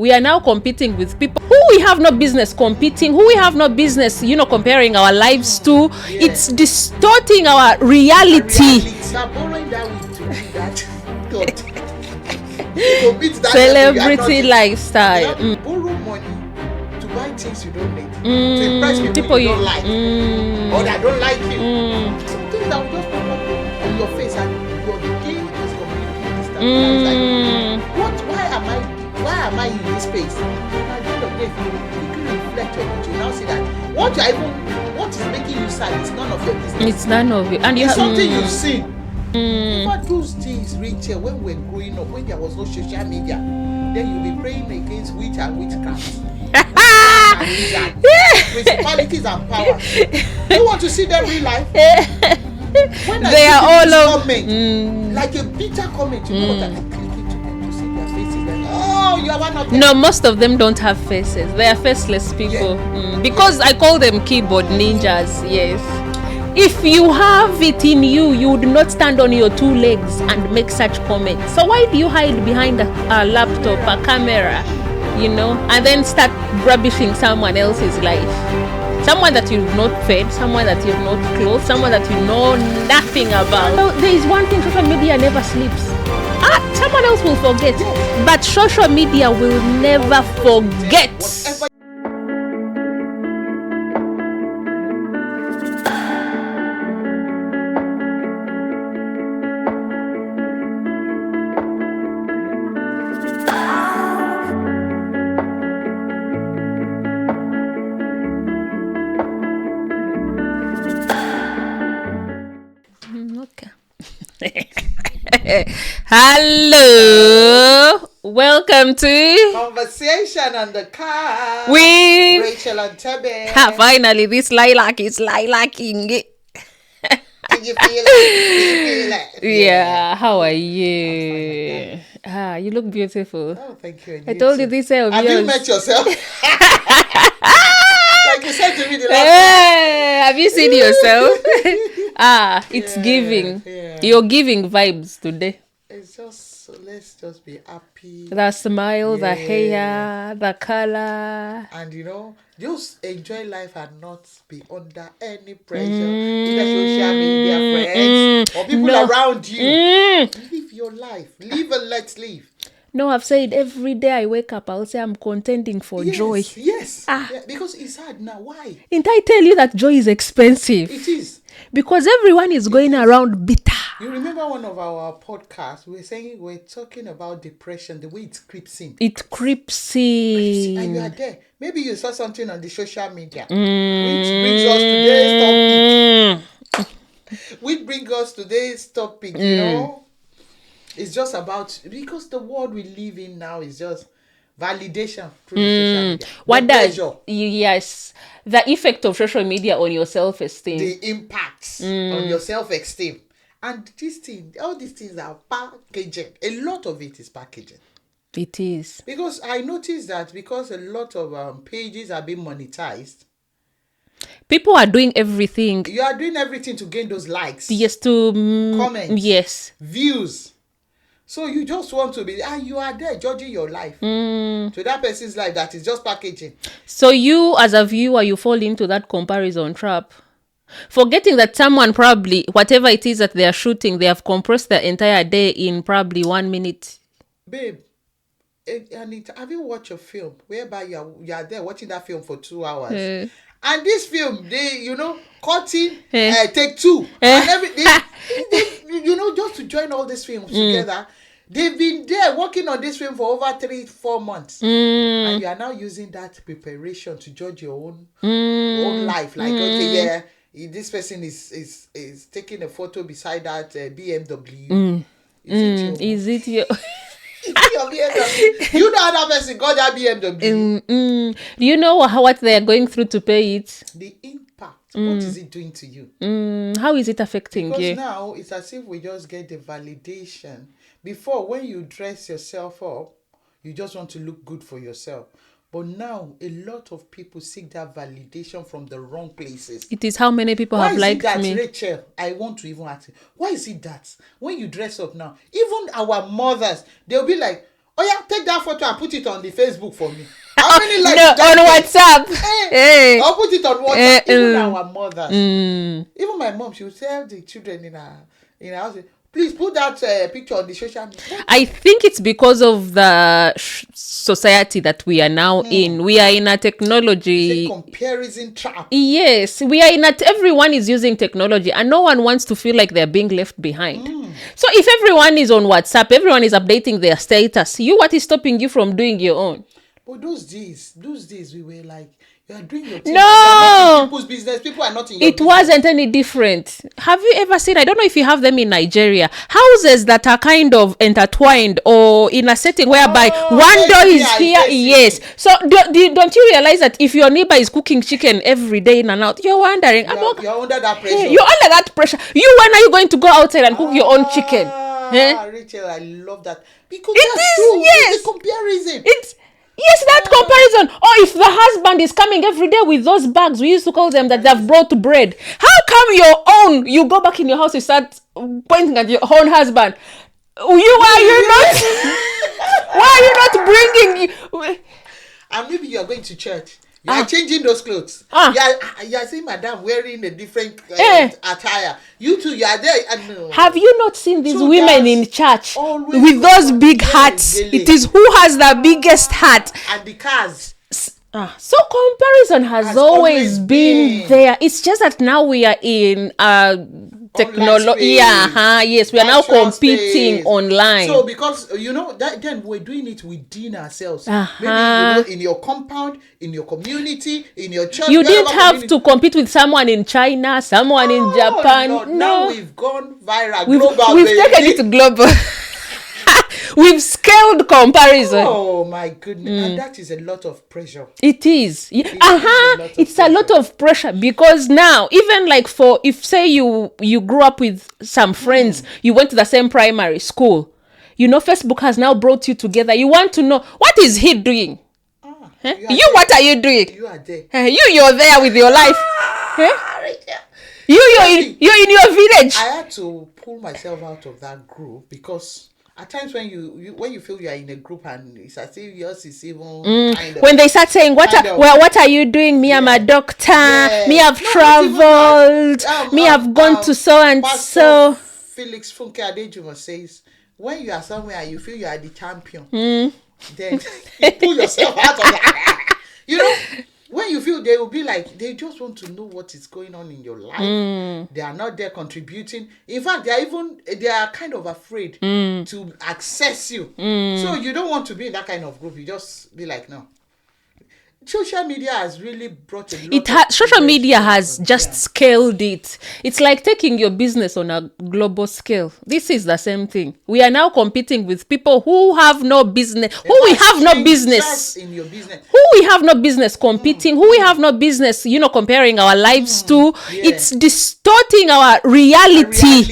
we are now competing with people who we have no business competing, who we have no business, comparing our lives to. Yeah. It's distorting our reality. Borrowing that with to do that. God. To meet that Celebrity lifestyle. Borrow money to buy things you don't need. To impress people you don't like. Or that don't like you. Something that will just pop up on your face and your game is completely destabilized. Like, why am I in this space? And at the end of the day, if you reflect on it, you now see that what is making you sad is none of your business. It's none of it. And it's something you've seen. Remember those days, Rachel, when we were growing up, when there was no social media, then you'll be praying against witch and witchcraft. Principalities and powers. You want to see them real life? When they are all over. Comment, like a bitter comment, you know that I click into them to see their faces. Then, oh, you are one of them. No, most of them don't have faces. They are faceless people. Yeah. Because I call them keyboard ninjas. Yes. If you have it in you, you would not stand on your two legs and make such comments. So why do you hide behind a laptop, a camera, and then start rubbishing someone else's life? Someone that you've not fed, someone that you've not clothed, someone that you know nothing about. So there is one thing, social media never sleeps. Someone else will forget, but social media will never forget. Hello, welcome to Conversation on the Car with Rachel and Tebe. Finally, this lilac is lilacking. Did you feel it? Yeah, how are you? You look beautiful. Oh, thank you. I told you this hair of yours. Have you met yourself? Like you said to me the last time. Have you seen yourself? It's giving. Yeah. You're giving vibes today. It's just, let's just be happy. The smile, the hair, the color. And just enjoy life and not be under any pressure. Either social media, friends, or people around you. Live your life. Live and let's live. No, I've said every day I wake up, I'll say I'm contending for joy. Yes. Because it's hard now. Why? Didn't I tell you that joy is expensive? It is. Because everyone is going around bitter. You remember one of our podcasts, we're talking about depression, the way it creeps in. It creeps in. And you are there. Maybe you saw something on the social media, which brings us today's topic. It's just about, because the world we live in now is just validation through social media. What does? Yes, the effect of social media on your self-esteem. The impacts on your self-esteem. And all these things are packaging. A lot of it is packaging. It is. Because I noticed that because a lot of pages are being monetized. People are doing everything. You are doing everything to gain those likes. Yes, to comments. Yes. Views. So you just want to be, you are there judging your life. To that person's life that is just packaging. So you, as a viewer, you fall into that comparison trap. Forgetting that someone probably, whatever it is that they are shooting, they have compressed their entire day in probably 1 minute. Babe, have you watched a film whereby you are there watching that film for 2 hours? And this film, they, cutting, take two. And everything, just to join all these films together. They've been there working on this film for over 3-4 months. And you are now using that preparation to judge your own life. Like, this person is taking a photo beside that BMW. Is it your... Your BMW. You know how that person got that BMW. Do you know what they are going through to pay it? The impact. What is it doing to you? How is it affecting you? Because now it's as if we just get the validation. Before, when you dress yourself up, you just want to look good for yourself. But now, a lot of people seek that validation from the wrong places. It is how many people have liked me. Why is it that, Rachel? I want to even ask you. Why is it that when you dress up now, even our mothers, they'll be like, Oh yeah, take that photo and put it on the Facebook for me. How many likes? No, on WhatsApp. Hey. I'll put it on WhatsApp. Even our mothers, even my mom, she would tell the children in her house, please put that picture on the social media. I think it's because of the society that we are now in. We are in a technology comparison trap. Yes, we are in a. Everyone is using technology, and no one wants to feel like they're being left behind. So if everyone is on WhatsApp, everyone is updating their status. What is stopping you from doing your own? But those days we were like, you are doing your thing. No, people's business. People are not in your it business. Wasn't any different. Have you ever seen, I don't know if you have them in Nigeria, houses that are kind of intertwined or in a setting whereby one door is here? Yes. So don't you realize that if your neighbor is cooking chicken every day in and out, you're wondering, you're under that pressure. You're under that pressure. When are you going to go outside and cook your own chicken? Rachel, I love that. Because it is true. Yes. It's a comparison. Yes, that comparison. Or if the husband is coming every day with those bags, we used to call them that they've brought bread. How come your own, you go back in your house, you start pointing at your own husband? Why are you not bringing? And maybe you are going to church. You are changing those clothes. You are seeing Madam wearing a different attire. You too, you are there. Have you not seen these women in church with those big hats? It is who has the biggest hat. And the cars. So comparison has always been there. It's just that now we are in technology. Yes, we are now competing online. So because that then we're doing it within ourselves. Maybe in your compound, in your community, in your church. You didn't have to compete with someone in China, someone in Japan. No. Now we've gone viral. Global. We've taken it global. We've scaled comparison. Oh my goodness. And that is a lot of pressure. It is. It's a lot of pressure because now, even like if say you grew up with some friends, you went to the same primary school, Facebook has now brought you together. You want to know, what is he doing? What are you doing? You are there. You're there with your life. You're in your village. I had to pull myself out of that group because at times when you feel you are in a group and it's as if yours is even kind of, when they start saying what are you doing? Me, I'm a doctor. Me, I've traveled. Me, I've gone to so and so. Felix Funke Adejuma says, when you are somewhere and you feel you are the champion, then you pull yourself out of that. When you feel they will be like, they just want to know what is going on in your life. They are not there contributing. In fact, they are kind of afraid to access you. So you don't want to be in that kind of group. You just be like, no. Social media has really brought a lot. Social media has just scaled it. It's like taking your business on a global scale. This is the same thing. We are now competing with people who have no business, who we have no business competing, who we have no business, comparing our lives to. It's distorting our reality.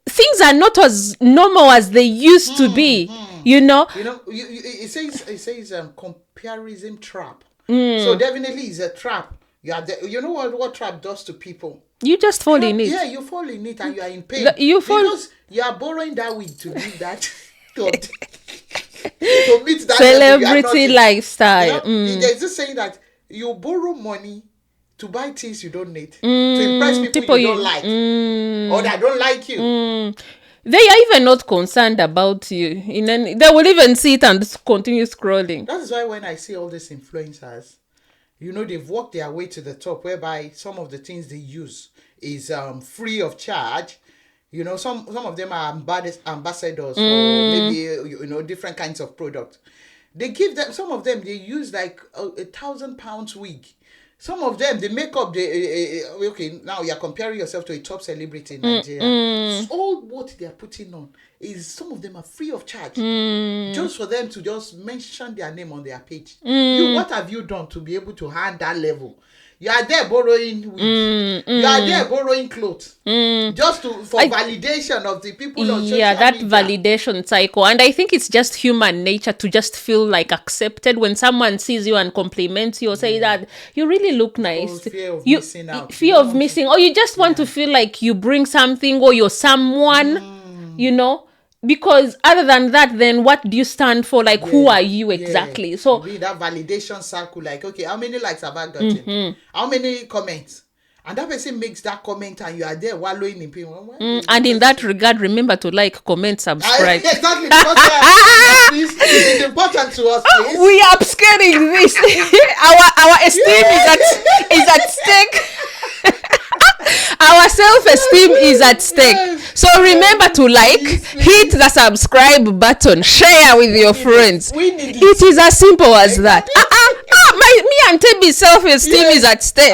Things are not as normal as they used to be. It says comparison trap. So definitely it's a trap. You know what trap does to people? You just fall in it. Yeah, you fall in it and you are in pain. Because you are borrowing that wig to live that to meet that celebrity lifestyle. There's this saying that you borrow money to buy things you don't need, to impress people you don't like, or that don't like you. They are even not concerned about you. They will even see it and continue scrolling. That is why when I see all these influencers, they've worked their way to the top, whereby some of the things they use is free of charge. Some of them are ambassadors for maybe different kinds of products. They give them, some of them they use like £1,000 wig. Some of them, the makeup, now you're comparing yourself to a top celebrity in Nigeria. All what they're putting on is, some of them are free of charge. Just for them to just mention their name on their page. What have you done to be able to hand that level? You are there borrowing you are there borrowing clothes. Just for validation of the people on social media. Yeah, that validation cycle. And I think it's just human nature to just feel like accepted when someone sees you and compliments you or say that you really look nice. Fear of missing out. Fear of missing. Or you just want to feel like you bring something or you're someone, because other than that, then what do you stand for? Like, who are you exactly? So you read that validation circle, like, okay, how many likes have I gotten? How many comments? And that person makes that comment and you are there wallowing in pain. and in that regard, remember to like, comment, subscribe. Exactly, because please, it is important to us, please. We are upscaling this. our esteem is at stake. Our self-esteem is at stake. So remember to like, hit the subscribe button, share with your friends. It is as simple as that. Me and Tebi's self-esteem is at stake.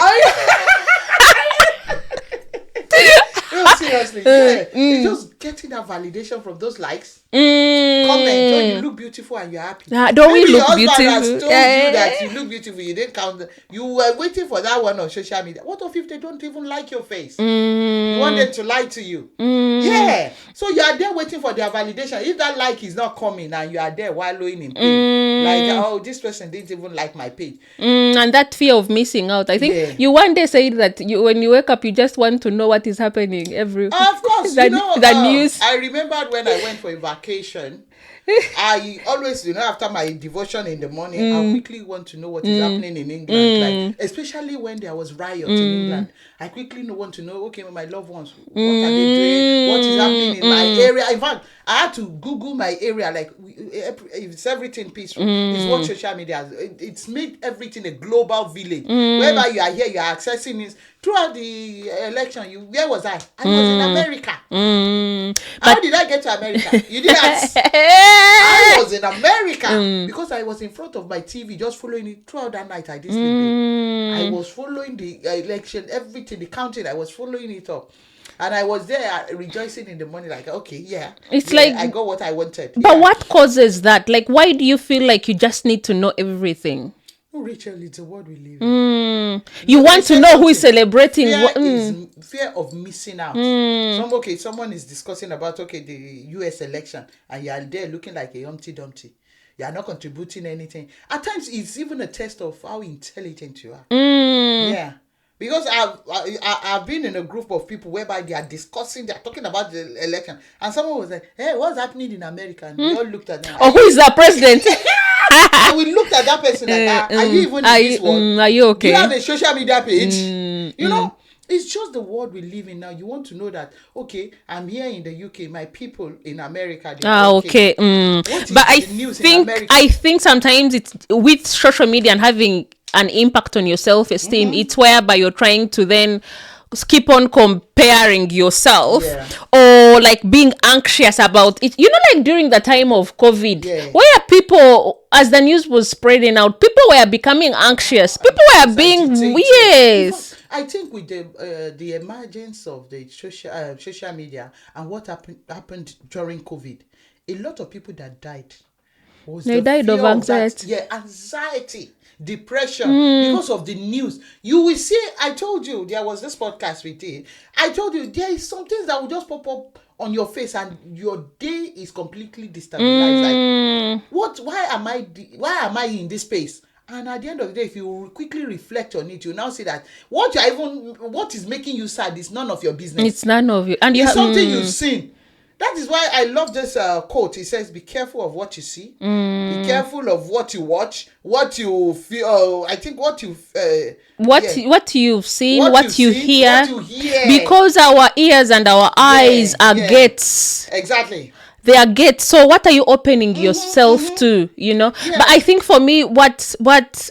No, seriously, it's just getting that validation from those likes. Comment, oh, you look beautiful and you're happy. Don't we look beautiful? Has told you that you look beautiful, you didn't count. You were waiting for that one on social media. What if they don't even like your face? You want them to lie to you. Yeah. So you are there waiting for their validation. If that like is not coming and you are there wallowing in pain, like, oh, this person didn't even like my page. And that fear of missing out. I think you one day said that when you wake up, you just want to know what is happening every. Of course, the news. I remembered when I went for a vacation. I always, after my devotion in the morning, I quickly want to know what is happening in England, like especially when there was riots in England. I quickly want to know, okay, my loved ones, what are they doing? What is happening in my area? In fact, I had to Google my area, like, it's everything peaceful. It's what social media has. It's made everything a global village. Wherever you are here, you are accessing this. Throughout the election, where was I? I was in America. How did I get to America? You didn't ask. I was in America because I was in front of my TV just following it throughout that night. I didn't sleep. I was following the election, everything, the counting. I was following it up. And I was there rejoicing in the morning, like, okay, it's like I got what I wanted. But what causes that? Like, why do you feel like you just need to know everything? Oh, Rachel, it's the world we live in. You want to know who is celebrating. Fear of missing out. Someone is discussing about, the US election, and you are there looking like a Humpty Dumpty. You are not contributing anything. At times, it's even a test of how intelligent you are. Yeah. Because I've been in a group of people whereby they're talking about the election, and someone was like, hey, what's happening in America? And we all looked at them. Oh, who is the president? And we looked at that person like, are you even in this world? Are you okay? Do you have a social media page? It's just the world we live in now. You want to know that, okay, I'm here in the UK, my people in America. Okay. But I think sometimes it's with social media and having an impact on your self-esteem, it's whereby you're trying to then keep on comparing yourself or like being anxious about it. Like during the time of COVID, where people, as the news was spreading out, people were becoming anxious. People were being I think with the emergence of the social media and what happened during COVID, a lot of people that died died of anxiety. Anxiety, depression, because of the news. You will see, I told you, there was this podcast we did. I told you, there is some things that will just pop up on your face and your day is completely destabilized. Like, why am I in this space? And at the end of the day, if you quickly reflect on it, you now see that what is making you sad is none of your business. It's none of you. And it's something you've seen. That is why I love this quote. It says, be careful of what you see. Be careful of what you watch, what you feel. I think what you... what you've seen, what you hear. Because our ears and our eyes are gates. Exactly. They are gates. So what are you opening yourself to, But I think for me,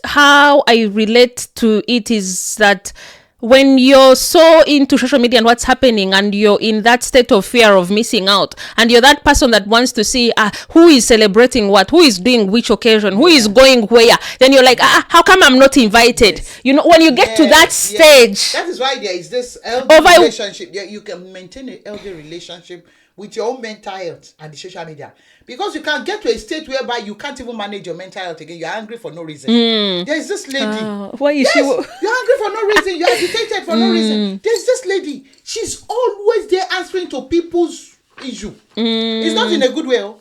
how I relate to it is that when you're so into social media and what's happening and you're in that state of fear of missing out and you're that person that wants to see who is celebrating what, who is doing which occasion, who is going where, then you're like, how come I'm not invited? When you get to that stage. That is why there is this healthy relationship. You can maintain a healthy relationship with your own mental health and the social media. Because you can get to a state whereby you can't even manage your mental health again. You're angry for no reason. There is this lady. Why is she? You're angry for no reason. You're agitated for no reason. There's this lady. She's always there answering to people's issue. It's not in a good way.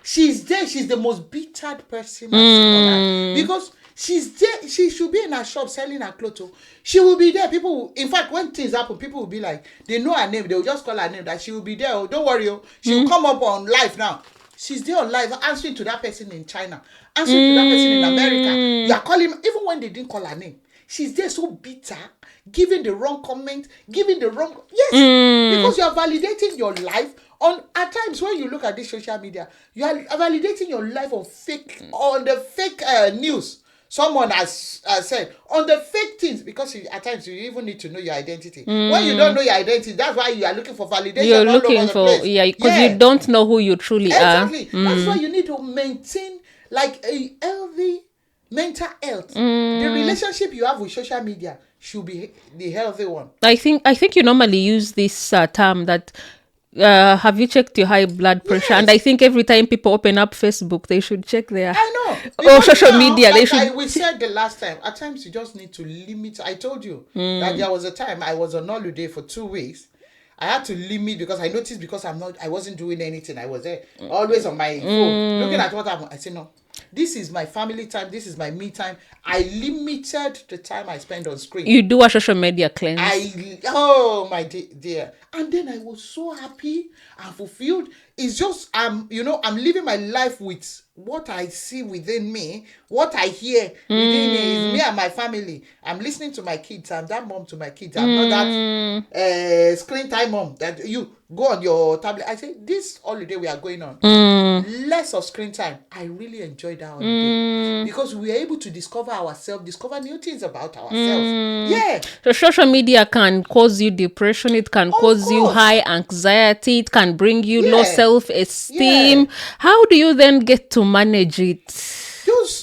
She's there. She's the most bittered person I've seen on her. Because She's there. She should be in her shop selling her clothes. She will be there. People will, in fact, when things happen, people will be like, they know her name. They will just call her name that she will be there. Oh, don't worry. Oh. She will come up on live now. She's there on live answering to that person in China, answering to that person in America. You are calling, even when they didn't call her name. She's there so bitter, giving the wrong comment, giving the wrong, yes, because you are validating your life on, at times when you look at this social media, you are validating your life on the fake news. Someone has said on the fake things, because at times you even need to know your identity. When you don't know your identity, that's why you are looking for validation. You're looking for, because you don't know who you truly are. Exactly. That's why you need to maintain like a healthy mental health. The relationship you have with social media should be the healthy one. I think you normally use this term that have you checked your high blood pressure? Yes. And I think every time people open up Facebook, they should check their or social media. They should. We said the last time, at times you just need to limit. I told you that there was a time I was on holiday for 2 weeks. I had to limit because I noticed, because I wasn't doing anything. I was there always on my phone looking at what happened. I said, no, this is my family time. This is my me time. I limited the time I spend on screen. You do a social media cleanse. Oh my dear. And then I was so happy and fulfilled. It's just, I'm living my life with what I see within me, what I hear within me is me and my family. I'm listening to my kids. I'm that mom to my kids. I'm not that screen time mom that you go on your tablet. I say, this holiday we are going on, less of screen time. I really enjoyed that holiday because we are able to discover ourselves, discover new things about ourselves. Yeah. So social media can cause you depression. It can cause you high anxiety. It can bring you low self-esteem. How do you then get to manage it?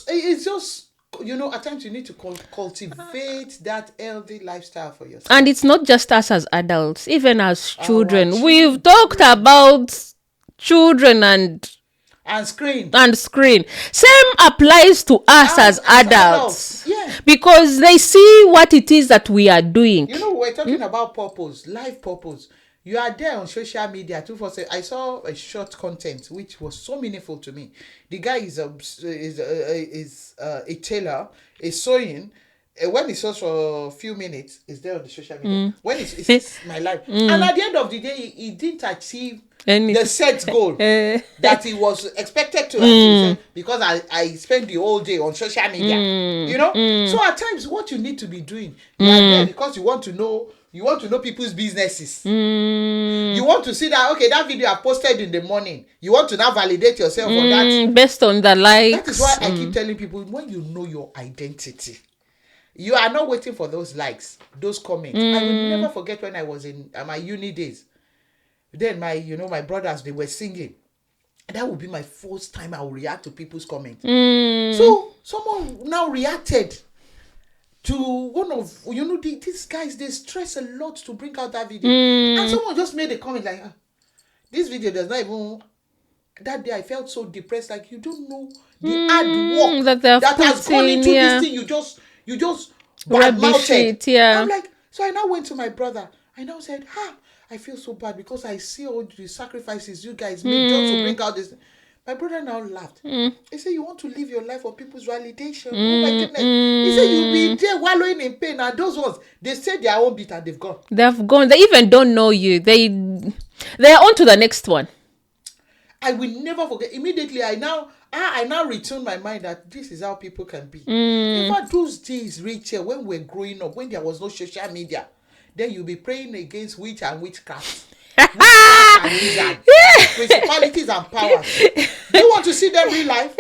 It's just, at times you need to cultivate that healthy lifestyle for yourself. And it's not just us as adults, even as children. We've talked about children and screen. Same applies to us as adults. Yeah. Because they see what it is that we are doing. We're talking about purpose, life purpose. You are there on social media 247. I saw a short content which was so meaningful to me. The guy is a tailor, is sewing. When he sews for a few minutes, is there on the social media. When it's my life, and at the end of the day, he didn't achieve the set goal that he was expected to achieve because I spent the whole day on social media. So at times, what you need to be doing, you are there because you want to know people's businesses. You want to see that, okay, that video I posted in the morning. You want to now validate yourself on that. Based on the likes. That is why I keep telling people, when you know your identity, you are not waiting for those likes, those comments. I will never forget when I was in my uni days. Then my brothers, they were singing. That would be my first time I would react to people's comments. So someone now reacted to one of, these guys, they stress a lot to bring out that video. And someone just made a comment like, this video does not even, that day I felt so depressed, like you don't know the hard work that has gone into this thing. You just rubbish it, I'm like, so I now went to my brother. I now said, I feel so bad because I see all the sacrifices you guys made just to bring out this. My brother now laughed. He said, you want to live your life for people's validation? Oh my goodness. He said, you'll be there wallowing in pain. And those ones, they said their own bit and they've gone. They even don't know you. They're on to the next one. I will never forget. Immediately, I now retune my mind that this is how people can be. In fact, those days, Rachel, when we were growing up, when there was no social media, then you'll be praying against witch and witchcraft. And wizard, principalities and powers. Do you want to see them real life?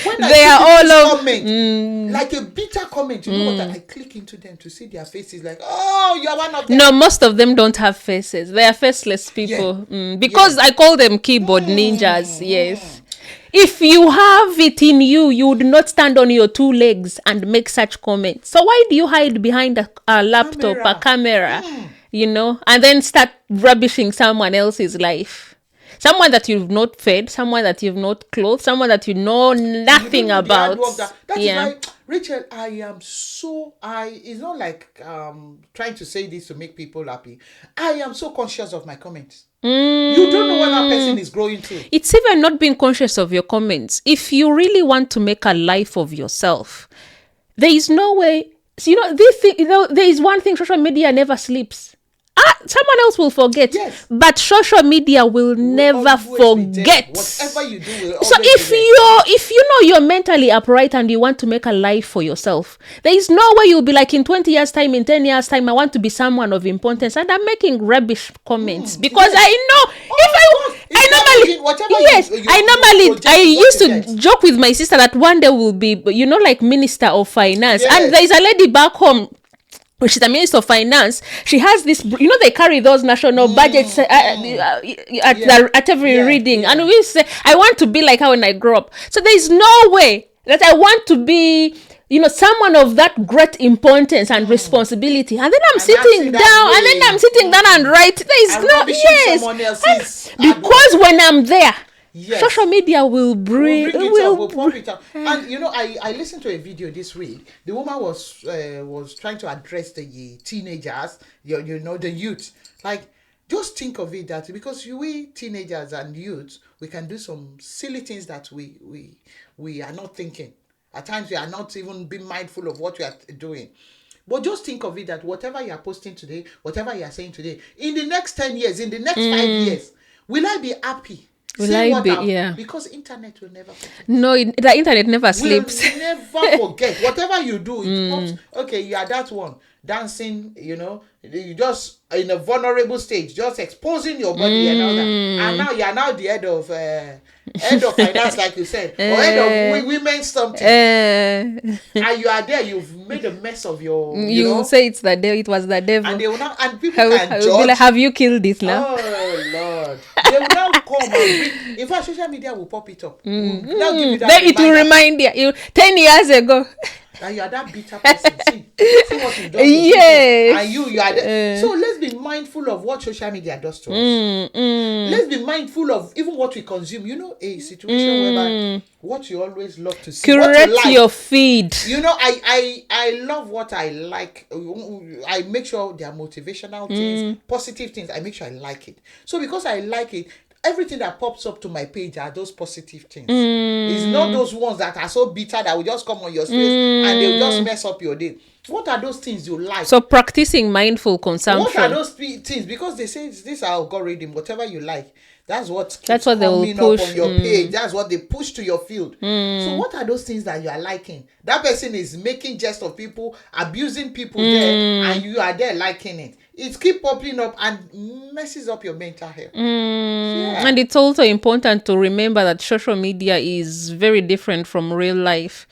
When they are all of comment, like a bitter comment, you know what? I click into them to see their faces, like, oh, you are one of them. No, most of them don't have faces. They are faceless people. Because I call them keyboard ninjas. Yes. If you have it in you, you would not stand on your 2 legs and make such comments. So why do you hide behind a laptop, a camera, and then start rubbishing someone else's life? Someone that you've not fed, someone that you've not clothed, someone that you know nothing about. That is why, Rachel, it's not like trying to say this to make people happy. I am so conscious of my comments. You don't know what that person is growing through. It's even not being conscious of your comments. If you really want to make a life of yourself, there is no way. There is one thing: social media never sleeps. Someone else will forget, yes, but social media will never forget. Whatever you do will so if you know you're mentally upright and you want to make a life for yourself, there is no way you'll be like, in 20 years time, in 10 years time, I want to be someone of importance and I'm making rubbish comments because yes. I know I used to joke with my sister that one day will be, like Minister of Finance, yes. And there is a lady back home. She's the Minister of Finance. She has this, they carry those national budgets at every reading. And we say, I want to be like her when I grow up. So there is no way that I want to be, someone of that great importance and responsibility. And then I'm sitting down and write. There is no, yes. Because when I'm there, yes, social media will bring will pump it up. And I listened to a video this week. The woman was trying to address the teenagers, the youth. Like, just think of it that because we teenagers and youth, we can do some silly things that we are not thinking. At times we are not even being mindful of what we are doing. But just think of it that whatever you are posting today, whatever you are saying today, in the next 10 years, in the next 5 years, will I be happy? Because internet will never forget. No, the internet never sleeps. Will never forget. Whatever you do, it pops. Okay, you are that one dancing, you just in a vulnerable stage, just exposing your body and all that. And now you are now the head of finance, like you said, or head of women's something. And you are there, you've made a mess of your. You say it's the devil. It was the devil. And they will now, and people can judge. Like, have you killed this now? Oh Lord! They will now come and bring. In fact, social media will pop it up. Now give you that. Then it will remind you 10 years ago. And you are that bitter person. See what you've done. Yes. And you are there. So let's be mindful of what social media does to us. Let's be mindful of even what we consume. A situation whereby what you always love to see. Curate your feed. I love what I like. I make sure they are motivational things, positive things. I make sure I like it. So because I like it, everything that pops up to my page are those positive things. It's not those ones that are so bitter that will just come on your space and they will just mess up your day. What are those things you like? So practicing mindful consumption. What are those things? Because they say this algorithm, whatever you like, that's what they will push up on your page. That's what they push to your field. So what are those things that you are liking? That person is making jest of people, abusing people there, and you are there liking it. It keep popping up and messes up your mental health. And it's also important to remember that social media is very different from real life.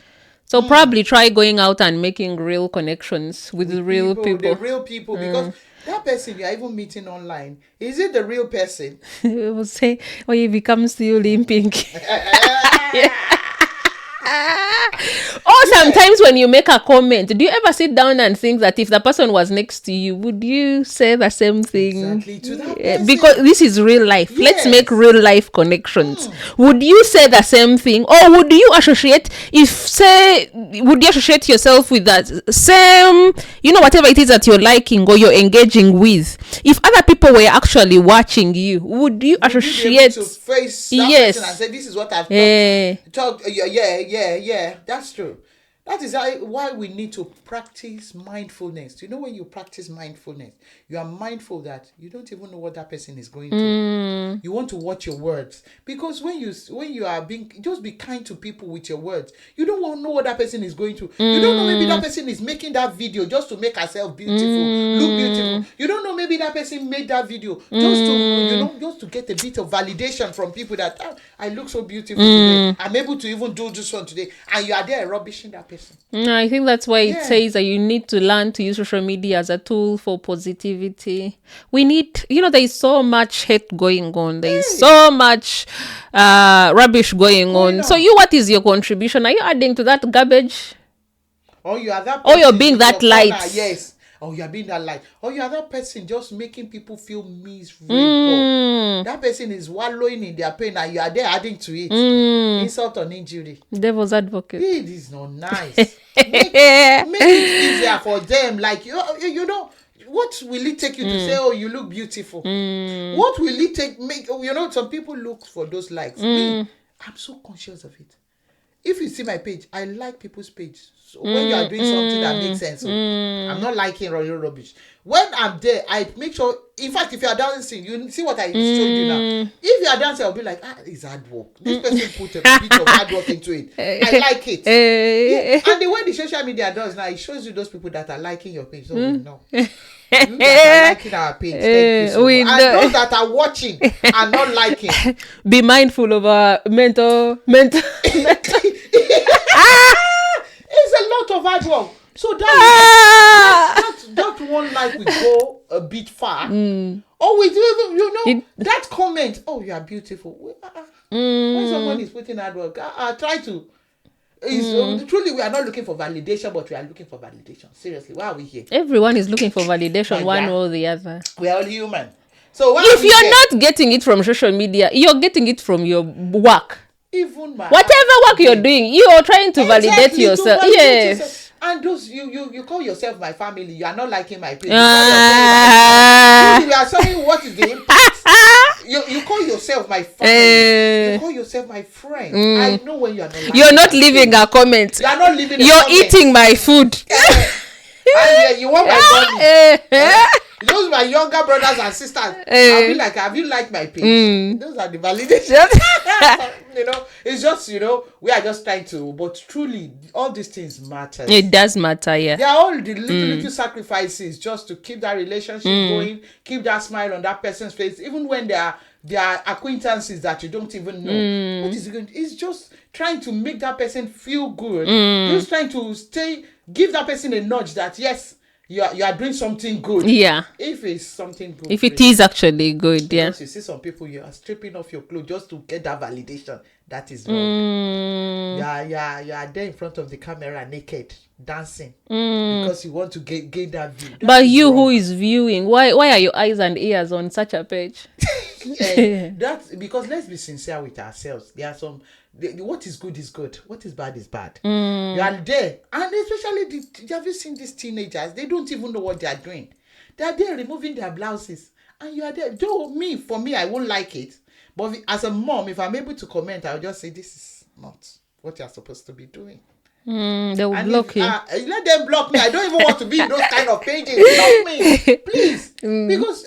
So probably try going out and making real connections with real people. The real people, because that person you are even meeting online, is it the real person? We will say, he becomes you limping. Or sometimes when you make a comment, do you ever sit down and think that if the person was next to you, would you say the same thing? Exactly to that person. Because this is real life. Yes. Let's make real life connections. Would you say the same thing, or would you associate yourself with that same, whatever it is that you're liking or you're engaging with? If other people were actually watching you, would you associate? You be able to face that person and say, this is what I've done. Yeah, that's true. That is why we need to practice mindfulness. When you practice mindfulness, you are mindful that you don't even know what that person is going through. You want to watch your words, because when you are just be kind to people with your words. You don't want to know what that person is going through. You don't know, maybe that person is making that video just to make herself beautiful, look beautiful. You don't know, maybe that person made that video just to get a bit of validation from people that I look so beautiful today. I'm able to even do this one today, and you are there rubbishing that person. I think that's why it says that you need to learn to use social media as a tool for positivity. We need, there is so much hate going on. There is so much rubbish going on. So what is your contribution? Are you adding to that garbage? Or you are that? Or you're being that light? Yes. or you are being that light, or you are that person just making people feel miserable. That person is wallowing in their pain and you are there adding to it. Insult on injury. Devil's advocate. It is not nice. Make it easier for them. Like, you know, what will it take you to say, oh, you look beautiful? What will it take? Some people look for those likes. Me, I'm so conscious of it. If you see my page, I like people's page. So when you are doing something that makes sense, I'm not liking rubbish. When I'm there, I make sure. In fact, if you are dancing, you see what I showed you now. If you are dancing, I'll be like, it's hard work. This person put a bit of hard work into it. I like it. Yeah. And the way the social media does now, it shows you those people that are liking your page. So we know. You that are liking our page. Thank you so much. And those that are watching are not liking. Be mindful of our mental. It's a lot of hard work. So that one like we go a bit far. Or we do, that comment, oh, you are beautiful. When someone is putting hard work, I try to. Truly, we are not looking for validation, but we are looking for validation. Seriously, why are we here? Everyone is looking for validation, one or the other. We are all human. So if you're not getting it from social media, you're getting it from your work. Even whatever work you're doing, you are trying to validate yourself. Yourself. And those you call yourself my family, you are not liking my page. You are saying what is the impact. You call yourself my family. You call yourself my friend. I know when you are not liking. You're not leaving a comment. You are not leaving. You're eating my food. And you want my money. Those my younger brothers and sisters. I'll be like, have you liked my page? Those are the validations. It's just, we are just trying to, but truly, all these things matter. It does matter, yeah. They are all the little sacrifices just to keep that relationship going, keep that smile on that person's face, even when there are acquaintances that you don't even know. What is it going? It's just trying to make that person feel good. Just trying to give that person a nudge that yes, you are doing something good. Yeah. If it's something good. If it is actually good, yeah. Because you see some people, you are stripping off your clothes just to get that validation. That is wrong. You are there in front of the camera naked, dancing. Because you want to gain that view. But you who is viewing, why are your eyes and ears on such a page? That's because let's be sincere with ourselves. There are some what is good is good, what is bad is bad. You are there, and especially have you seen these teenagers? They don't even know what they are doing. They are there removing their blouses, and you are there. For me, I won't like it, but as a mom, if I'm able to comment, I'll just say this is not what you are supposed to be doing. They will block you. Let them block me. I don't even want to be in those kind of pages. Block me, please, because.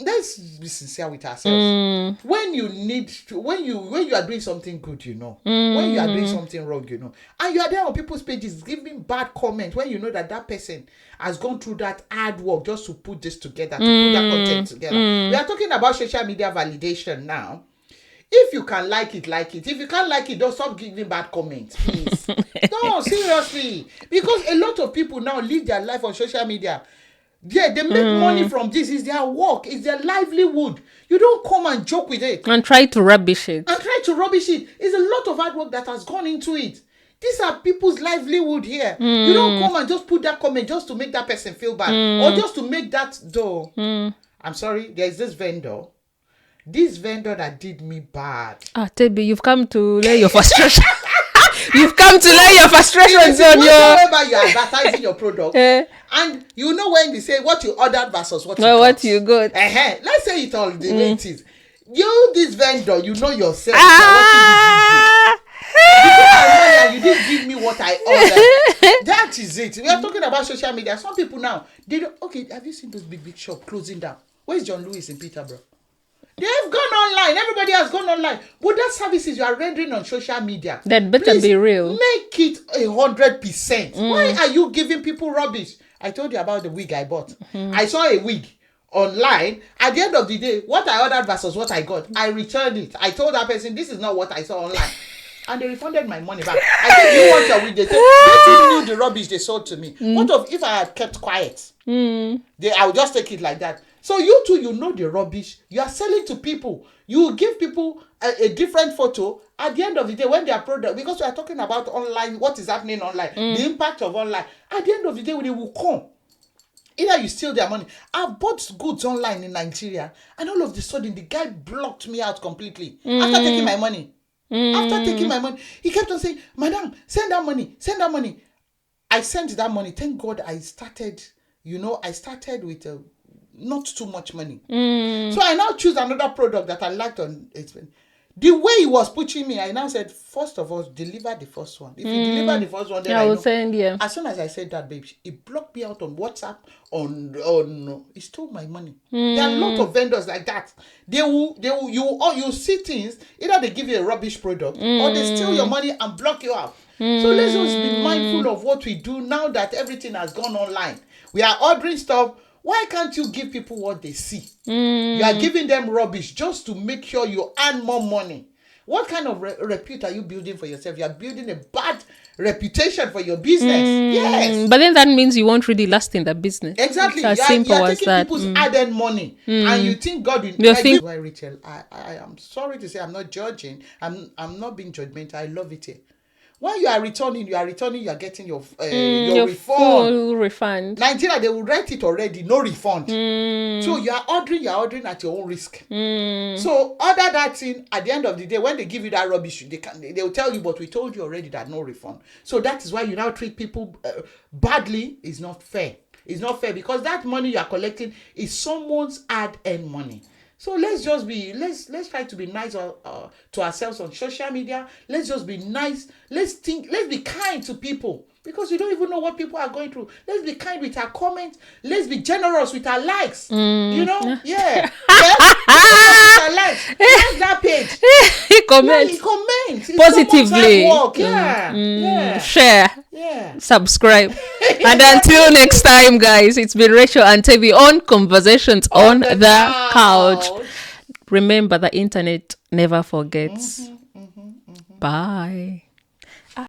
Let's be sincere with ourselves. When you when you are doing something good, when you are doing something wrong, and you are there on people's pages giving bad comments, when you know that person has gone through that hard work just to put this together, to put that content together. We are talking about social media validation now. If you can like it, like it. If you can't like it, don't stop giving bad comments, please. No, seriously, because a lot of people now live their life on social media. Yeah, they make money from this. It's their work. It's their livelihood. You don't come and joke with it. And try to rubbish it. It's a lot of hard work that has gone into it. These are people's livelihood here. You don't come and just put that comment just to make that person feel bad. Or just to make that door. I'm sorry, there's this vendor. This vendor that did me bad. Tebi, you've come to lay your frustration. You've come to lay your frustrations on your... Whenever you're advertising your product, and you know when they say what you ordered versus what you got. Let's say it all the way it is. You, this vendor, you know yourself. Because you didn't give me what I ordered. That is it. We are talking about social media. Some people now, they don't... Okay, have you seen those big shops closing down? Where's John Lewis in Peterborough? They've gone online. Everybody has gone online. But that services you are rendering on social media, that better be real. Make it 100%. Why are you giving people rubbish? I told you about the wig I bought. I saw a wig online. At the end of the day, what I ordered versus what I got, I returned it. I told that person, this is not what I saw online. And they refunded my money back. I said, you want your wig? They said, they knew the rubbish they sold to me. What if I had kept quiet? I would just take it like that. So you too, you know the rubbish. You are selling to people. You give people a different photo. At the end of the day, when they are product, because we are talking about online, what is happening online, the impact of online. At the end of the day, they will come. Either you steal their money. I've bought goods online in Nigeria, and all of a sudden the guy blocked me out completely after taking my money. After taking my money, he kept on saying, "Madam, send that money, send that money." I sent that money. Thank God I started, I started with not too much money. So I now choose another product that I liked on it. The way he was pushing me, I now said, first of all, deliver the first one. If you deliver the first one, then I will send you. As soon as I said that, babe, he blocked me out on WhatsApp. He stole my money. There are a lot of vendors like that. You see things, either they give you a rubbish product or they steal your money and block you out. So let's just be mindful of what we do now that everything has gone online. We are ordering stuff. Why can't you give people what they see? You are giving them rubbish just to make sure you earn more money. What kind of repute are you building for yourself? You are building a bad reputation for your business. Yes. But then that means you won't really last in that business. Exactly. It's as simple you are as taking that. people's hard-earned money, and you think God will. Why, Rachel? I am sorry to say I'm not judging. I'm not being judgmental. I love it here. When you are returning, you are getting your refund. Full refund. Nigeria, they will write it already, no refund. So you are ordering at your own risk. So order that thing. At the end of the day, when they give you that rubbish, they will tell you, but we told you already that no refund. So that is why you now treat people badly. Is not fair. It's not fair because that money you are collecting is someone's hard-earned money. So let's try to be nice to ourselves on social media. Let's just be nice. Let's be kind to people because we don't even know what people are going through. Let's be kind with our comments. Let's be generous with our likes. Yeah. Yeah. Our likes. Like that page. He comments. He comments. Positively. Yeah. Share. Yeah. Subscribe. And until next time, guys, it's been Rachel and Tevi on Conversations on the Couch. Remember, the internet never forgets. Bye.